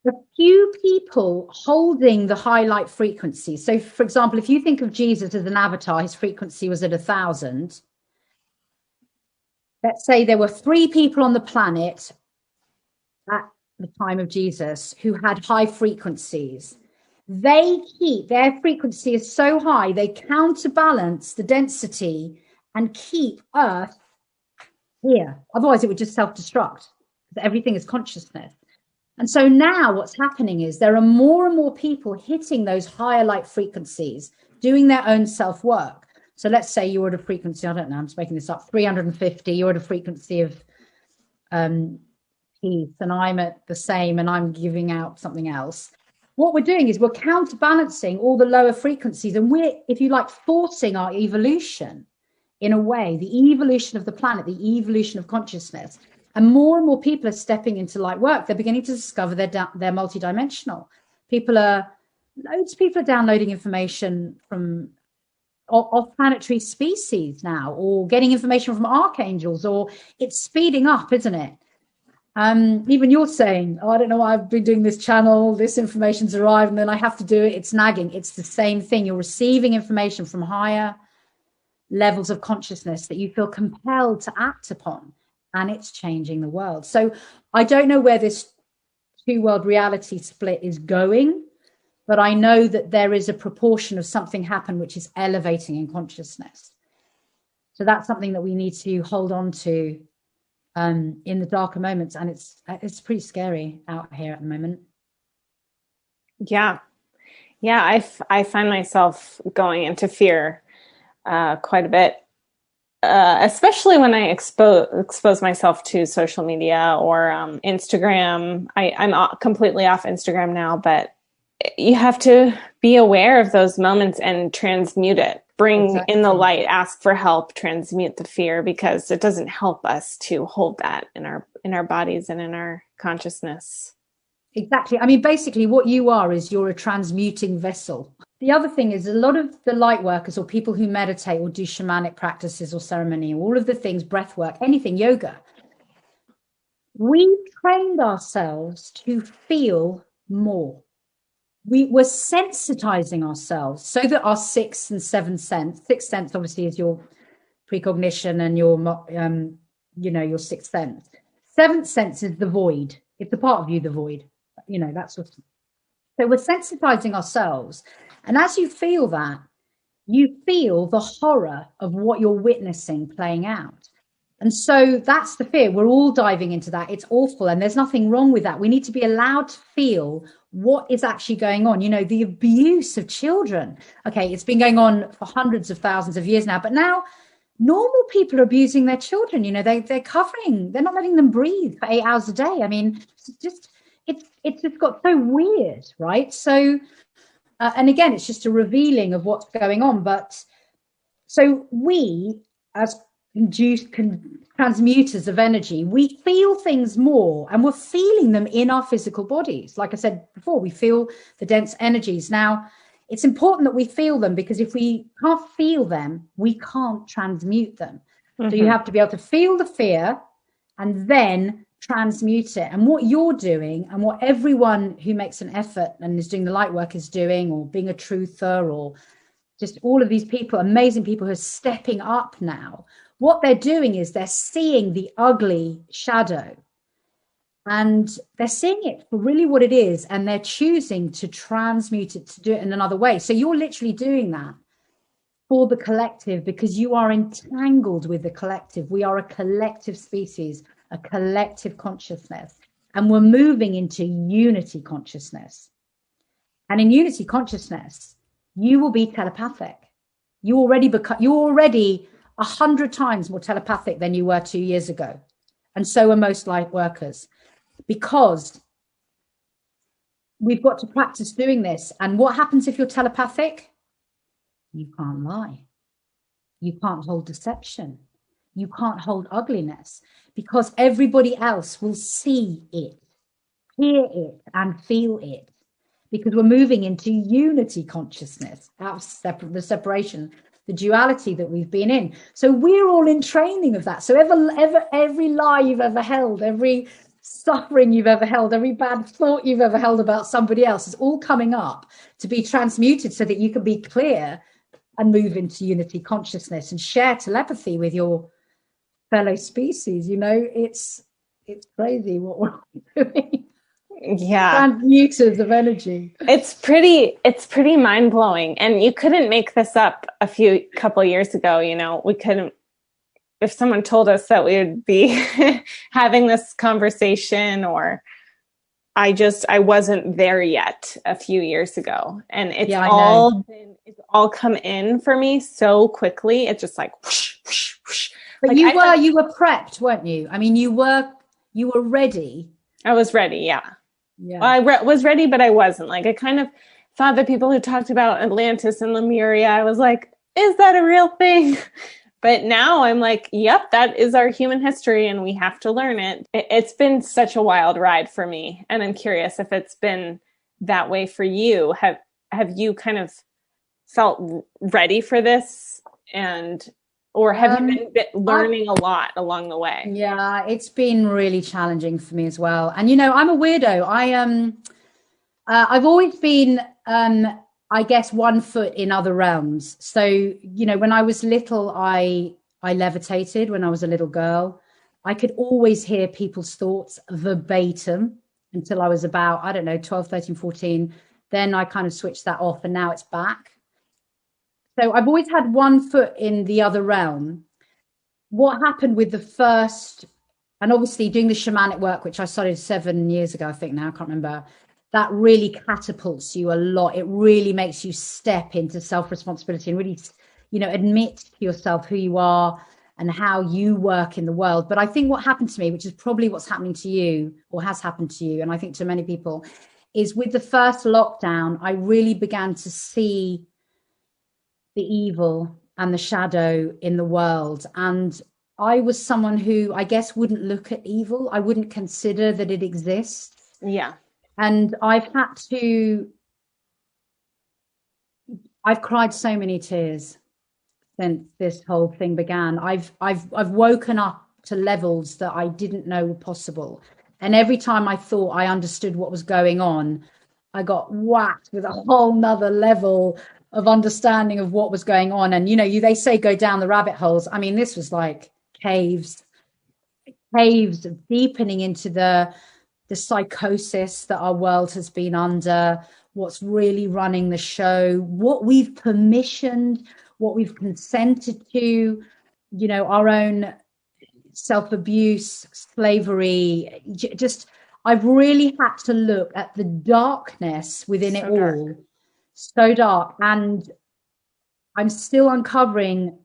a few people holding the high light frequency. So, for example, if you think of Jesus as an avatar, his frequency was at 1,000. Let's say there were 3 people on the planet at the time of Jesus who had high frequencies. They keep their frequency is so high, they counterbalance the density and keep Earth here. Otherwise, it would just self-destruct. Everything is consciousness. And so now what's happening is there are more and more people hitting those higher light frequencies, doing their own self-work. So let's say you're at a frequency, I don't know, I'm just making this up, 350, you're at a frequency of peace, and I'm at the same, and I'm giving out something else. What we're doing is we're counterbalancing all the lower frequencies, and we're, if you like, forcing our evolution in a way, the evolution of the planet, the evolution of consciousness. And more people are stepping into light work. They're beginning to discover they're multidimensional. Loads of people are downloading information from off-planetary species now, or getting information from archangels, or it's speeding up, isn't it? Even you're saying, oh, I don't know why I've been doing this channel, this information's arrived and then I have to do it, it's nagging. It's the same thing. You're receiving information from higher levels of consciousness that you feel compelled to act upon, and it's changing the world. So I don't know where this 2-world reality split is going, but I know that there is a proportion of something happen which is elevating in consciousness. So that's something that we need to hold on to in the darker moments, and it's pretty scary out here at the moment. Yeah, I find myself going into fear quite a bit, especially when I expose myself to social media or Instagram. I'm completely off Instagram now, but you have to be aware of those moments and transmute it. Bring in the light, ask for help, transmute the fear, because it doesn't help us to hold that in our bodies and in our consciousness. Exactly. I mean, basically what you are is you're a transmuting vessel. The other thing is a lot of the light workers or people who meditate or do shamanic practices or ceremony, all of the things, breath work, anything, yoga, we've trained ourselves to feel more. We're sensitizing ourselves so that our sixth and seventh sense obviously is your precognition and your your sixth sense. Seventh sense is the void. It's a part of you, the void. That's what. So we're sensitizing ourselves, and as you feel that, you feel the horror of what you're witnessing playing out. And so that's the fear. We're all diving into that. It's awful. And there's nothing wrong with that. We need to be allowed to feel what is actually going on. The abuse of children. Okay, it's been going on for hundreds of thousands of years now. But now normal people are abusing their children. They're covering, they're not letting them breathe for 8 hours a day. I mean, it's just got so weird, right? So, and again, it's just a revealing of what's going on. But so we, as transmuters of energy, we feel things more, and we're feeling them in our physical bodies. Like I said before, we feel the dense energies. Now, it's important that we feel them, because if we can't feel them, we can't transmute them. So you have to be able to feel the fear and then transmute it. And what you're doing, and what everyone who makes an effort and is doing the light work is doing, or being a truther, or just all of these people, amazing people who are stepping up now, what they're doing is they're seeing the ugly shadow, and they're seeing it for really what it is, and they're choosing to transmute it, to do it in another way. So you're literally doing that for the collective, because you are entangled with the collective. We are a collective species, a collective consciousness, and we're moving into unity consciousness. And in unity consciousness, you will be telepathic. You're already 100 times more telepathic than you were 2 years ago. And so are most light workers, because we've got to practice doing this. And what happens if you're telepathic? You can't lie. You can't hold deception. You can't hold ugliness, because everybody else will see it, hear it, and feel it. because we're moving into unity consciousness, out of the separation, the duality that we've been in. So we're all in training of that. So every lie you've ever held, every suffering you've ever held, every bad thought you've ever held about somebody else is all coming up to be transmuted so that you can be clear and move into unity consciousness and share telepathy with your fellow species. You know, it's crazy what we're doing. Yeah. Transmuters of energy. It's pretty mind-blowing. And you couldn't make this up a couple years ago, you know. We couldn't, if someone told us that we would be having this conversation, or I wasn't there yet a few years ago. And it's all come in for me so quickly. It's just like whoosh, whoosh, whoosh. But like you were prepped, weren't you? I mean, you were ready. I was ready, yeah. Yeah. Well, I was ready, but I wasn't. Like, I kind of thought the people who talked about Atlantis and Lemuria, I was like, is that a real thing? But now I'm like, yep, that is our human history and we have to learn it. It's been such a wild ride for me. And I'm curious if it's been that way for you. Have you kind of felt ready for this, or have you been learning a lot along the way? Yeah, it's been really challenging for me as well. And, you know, I'm a weirdo. I've always been, I guess, one foot in other realms. So, you know, when I was little, I levitated when I was a little girl. I could always hear people's thoughts verbatim until I was about, I don't know, 12, 13, 14. Then I kind of switched that off and now it's back. So I've always had one foot in the other realm. What happened with the first, and obviously doing the shamanic work, which I started 7 years ago, I think now, I can't remember, that really catapults you a lot. It really makes you step into self-responsibility and really, you know, admit to yourself who you are and how you work in the world. But I think what happened to me, which is probably what's happening to you or has happened to you, and I think to many people, is with the first lockdown, I really began to see the evil and the shadow in the world. And I was someone who, I guess, wouldn't look at evil. I wouldn't consider that it exists. Yeah. And I've cried so many tears since this whole thing began. I've woken up to levels that I didn't know were possible. And every time I thought I understood what was going on, I got whacked with a whole nother level of understanding of what was going on. And, you know, they say go down the rabbit holes. I mean, this was like caves of deepening into the psychosis that our world has been under, what's really running the show, what we've permissioned, what we've consented to, you know, our own self-abuse, slavery. Just, I've really had to look at the darkness within it all. So dark. And I'm still uncovering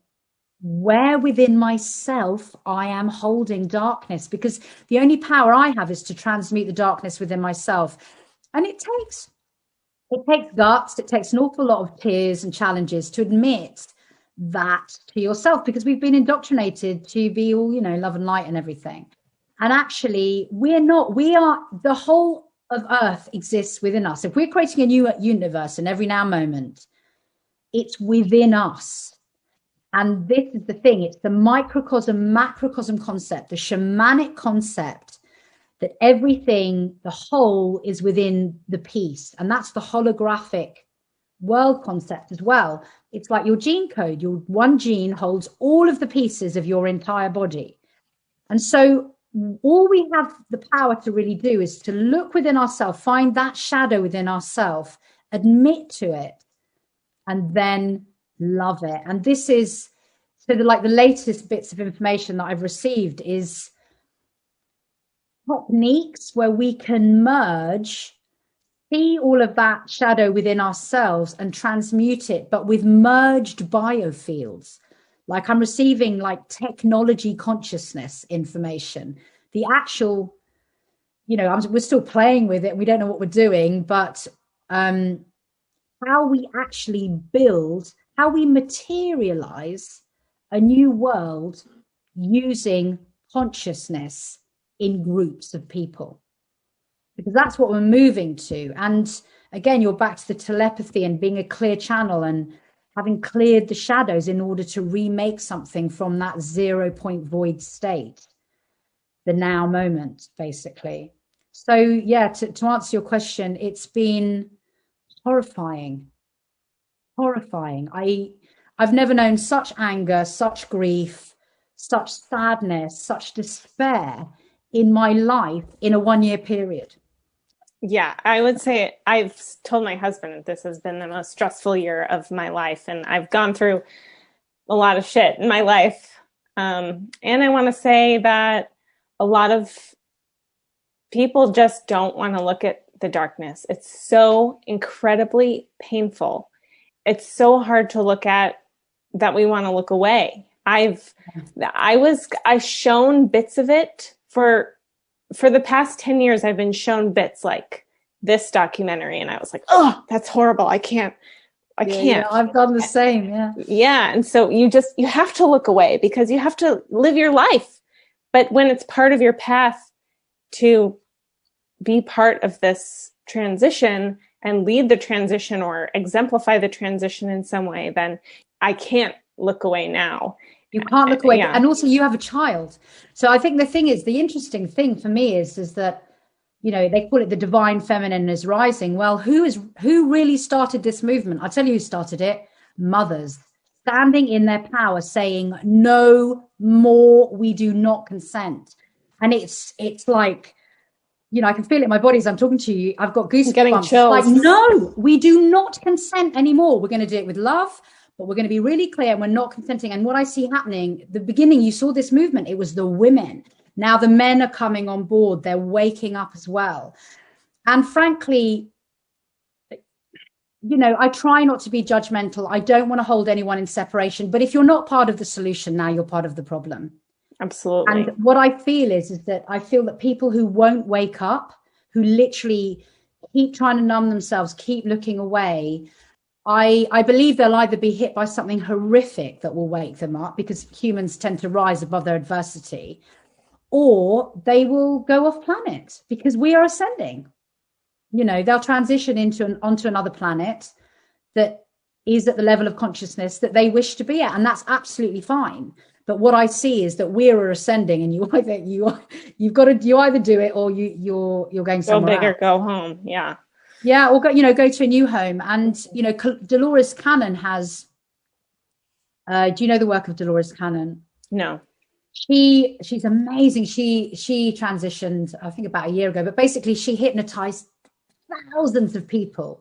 where within myself I am holding darkness, because the only power I have is to transmute the darkness within myself. And it takes guts. It takes an awful lot of tears and challenges to admit that to yourself, because we've been indoctrinated to be all, you know, love and light and everything. And actually we're not. We are, the whole of Earth exists within us. If we're creating a new universe in every now moment, it's within us. And this is the thing, it's the microcosm, macrocosm concept, the shamanic concept that everything, the whole, is within the piece. And that's the holographic world concept as well. It's like your gene code. Your one gene holds all of the pieces of your entire body. And so all we have the power to really do is to look within ourselves, find that shadow within ourselves, admit to it, and then love it. And this is, so the latest bits of information that I've received is techniques where we can merge, see all of that shadow within ourselves and transmute it, but with merged biofields. Like I'm receiving like technology consciousness information, the actual, you know, we're still playing with it. We don't know what we're doing, but how we actually build, how we materialize a new world using consciousness in groups of people, because that's what we're moving to. And again, you're back to the telepathy and being a clear channel and having cleared the shadows in order to remake something from that 0 point void state, the now moment, basically. So yeah, to answer your question, it's been horrifying. I've never known such anger, such grief, such sadness, such despair in my life in a 1 year period. Yeah, I would say I've told my husband that this has been the most stressful year of my life, and I've gone through a lot of shit in my life. And I want to say that a lot of people just don't want to look at the darkness. It's so incredibly painful. It's so hard to look at that we want to look away. I've shown bits of it for the past 10 years. I've been shown bits like this documentary, and I was like, oh, that's horrible. I can't. Yeah, I've done the same. Yeah. And so you have to look away because you have to live your life. But when it's part of your path to be part of this transition and lead the transition or exemplify the transition in some way, then I can't look away now. You can't look away. Yeah. And also you have a child. So I think the thing is, the interesting thing for me is that, you know, they call it the divine feminine is rising. Well, who really started this movement? I'll tell you who started it. Mothers standing in their power saying, no more, we do not consent. And it's like, you know, I can feel it in my body as I'm talking to you. I've got goosebumps. Getting chills. Like, no, we do not consent anymore. We're going to do it with love, but we're going to be really clear, and we're not consenting. And what I see happening, the beginning, you saw this movement, it was the women. Now the men are coming on board. They're waking up as well. And frankly, you know, I try not to be judgmental. I don't want to hold anyone in separation. But if you're not part of the solution, now you're part of the problem. Absolutely. And what I feel is that I feel that people who won't wake up, who literally keep trying to numb themselves, keep looking away, I believe they'll either be hit by something horrific that will wake them up, because humans tend to rise above their adversity, or they will go off planet because we are ascending. You know, they'll transition onto another planet that is at the level of consciousness that they wish to be at, and that's absolutely fine. But what I see is that we are ascending, and you either do it or you're going somewhere. Go big else. or go home. Yeah, or go to a new home. And you know, Dolores Cannon has. Do you know the work of Dolores Cannon? No. She's amazing. She transitioned, I think, about a year ago. But basically, she hypnotized thousands of people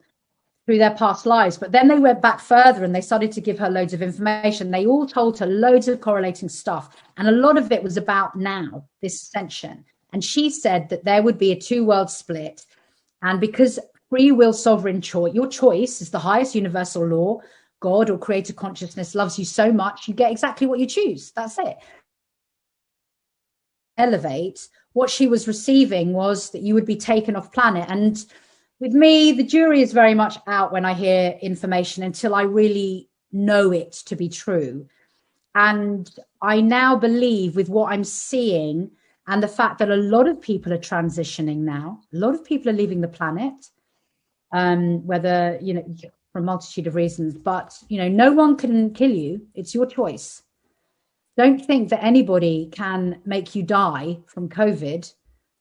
through their past lives. But then they went back further and they started to give her loads of information. They all told her loads of correlating stuff. And a lot of it was about now, this ascension. And she said that there would be a 2-world split. And because free will, sovereign choice, your choice is the highest universal law, God or creator consciousness loves you so much, you get exactly what you choose. That's it. Elevate, what she was receiving was that you would be taken off planet. And with me, the jury is very much out when I hear information until I really know it to be true. And I now believe, with what I'm seeing and the fact that a lot of people are transitioning now, a lot of people are leaving the planet, whether, you know, for a multitude of reasons, but, you know, no one can kill you. It's your choice. Don't think that anybody can make you die from COVID.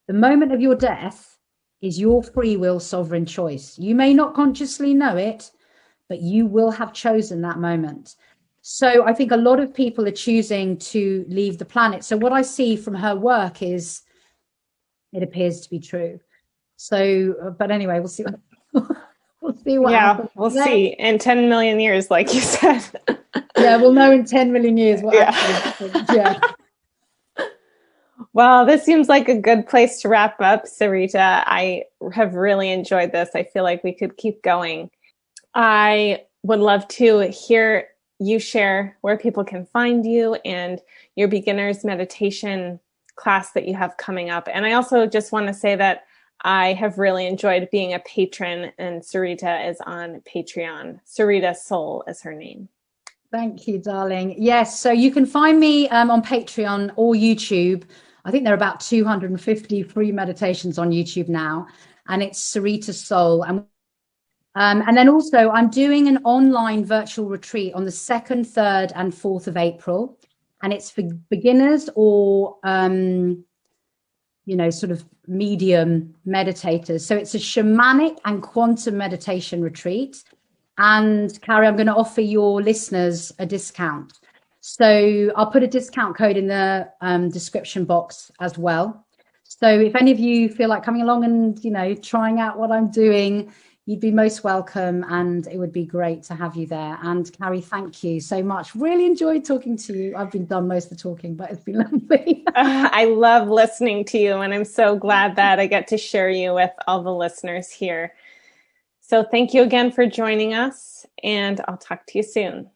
The moment of your death is your free will, sovereign choice. You may not consciously know it, but you will have chosen that moment. So I think a lot of people are choosing to leave the planet. So what I see from her work is, it appears to be true. So, but anyway, we'll see. We'll see what happens. We'll see in 10 million years, like you said. Yeah, we'll know in 10 million years what actually happens. Yeah. Well, this seems like a good place to wrap up, Sarita. I have really enjoyed this. I feel like we could keep going. I would love to hear you share where people can find you and your beginner's meditation class that you have coming up. And I also just want to say that I have really enjoyed being a patron, and Sarita is on Patreon. Sarita Soul is her name. Thank you, darling. Yes, so you can find me on Patreon or YouTube. I think there are about 250 free meditations on YouTube now, and it's Sarita Soul. And And then also I'm doing an online virtual retreat on the 2nd, 3rd and 4th of April. And it's for beginners or, sort of medium meditators. So it's a shamanic and quantum meditation retreat. And Carrie, I'm going to offer your listeners a discount. So I'll put a discount code in the description box as well. So if any of you feel like coming along and, trying out what I'm doing, you'd be most welcome, and it would be great to have you there. And Carrie, thank you so much. Really enjoyed talking to you. I've been done most of the talking, but it's been lovely. I love listening to you, and I'm so glad that I get to share you with all the listeners here. So thank you again for joining us, and I'll talk to you soon.